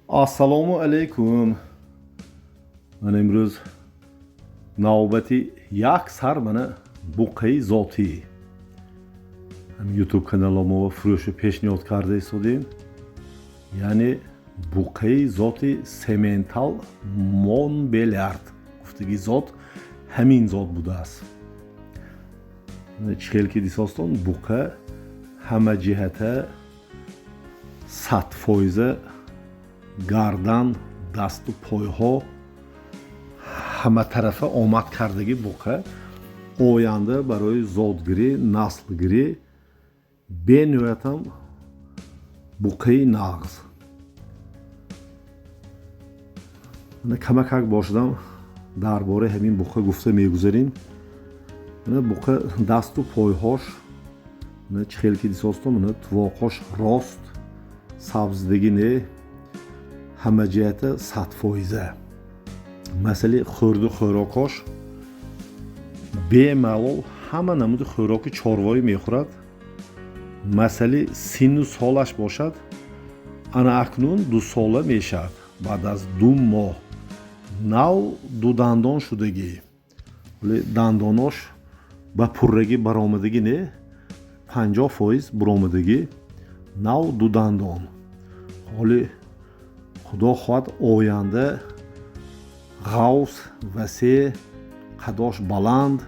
Assalomu alaykum. Mana imroz navbati yak sar mana buqai zoti. YouTube kanalimga va furushi peshniyod karda istodیم. یعنی buqai zoti semental monbeliard. گفتگی zot همین zot بوده است. چهل که دیساستان buqa همه جهته 100% گردن دست و پایها همه طرفه آمد کردگی buqa آینده برای زادگیری نسلگیری به نوعیت هم buqai نغز من کمک باشدم درباره همین buqa گفته میگذاریم. buqa دست و پایهاش چهل که دیساستان تواقاش راست سبزدگی نه همه جهت 100%. مثلا خورد و خوراکاش به ملال همه نمود خوراک چاروایی میخورد. مثلا 30 سالش باشد انا اکنون 2 ساله میشد. بعد از 2 ماه نو 2 دندان شدگی ولی دنداناش با پرگی برآمدگی نه 50% برآمدگی نو 2 دندان. حالی خدا خواهد آینده غوث وسیع قداش بلند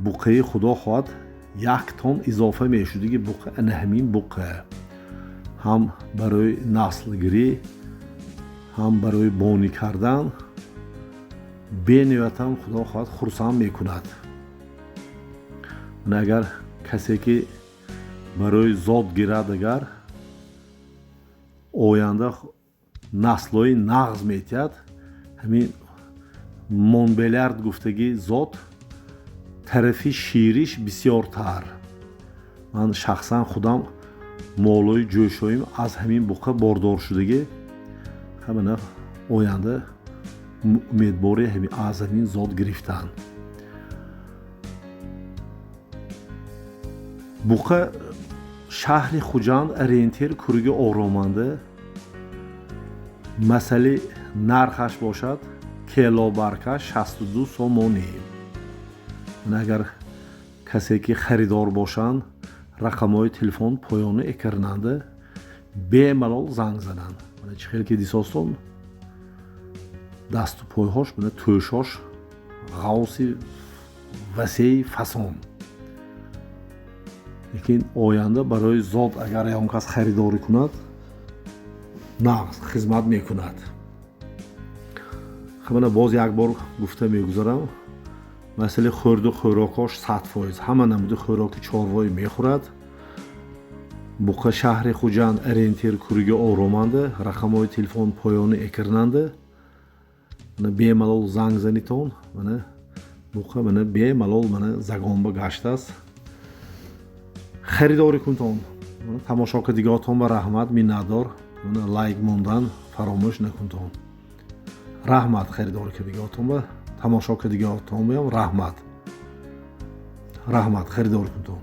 buqai خدا خواهد 1 تن اضافه میشدگی buqa همین buqa هم برای نسلگیری هم برای بانی کردن به نوعیت هم خدا خواهد خرسند میکند. اگر کسی که برای زاد گیرد اگر آینده نسل‌های نغز میتید همین مونبلیارد گفتگی زاد طرفی شیریش بسیار تر. من شخصا خودم مالای جوشویم از همین buqa باردار شدگی همین آینده امیدواری همین از همین زاد گرفتن. buqa شهر خوجند اورینتیر کورگی آرامنده مثلا نرخش باشد کیلوبرکش 62 سومونی. اگر کسی که خریدار باشند رقم‌های تلفن پایان اکراننده به ملال زنگ زنند. چهل که دیساستان دست و پایهاش توشاش غوثی وسیع فسان. لیکن آینده برای زاد اگر هم کس خریداری کند نغز خدمت میکند. من باز یک بار گفته میگذارم مثلا خورد و خوراکاش 100% همه نمود خوراک چاروایی میخورد. buqa شهر خوجند اورینتیر کورگی آرامنده رقم‌های تلفن پایان اکراننده به ملال زنگ زنیتون buqa به ملال زگانبه گشته است. خریداری کنتون. تماشا کردگیتون با رحمت میندار. لایک موندن فراموش نکنتون. رحمت خریداری کردگیتون با تماشا کردگیتون با رحمت خریداری کنتون.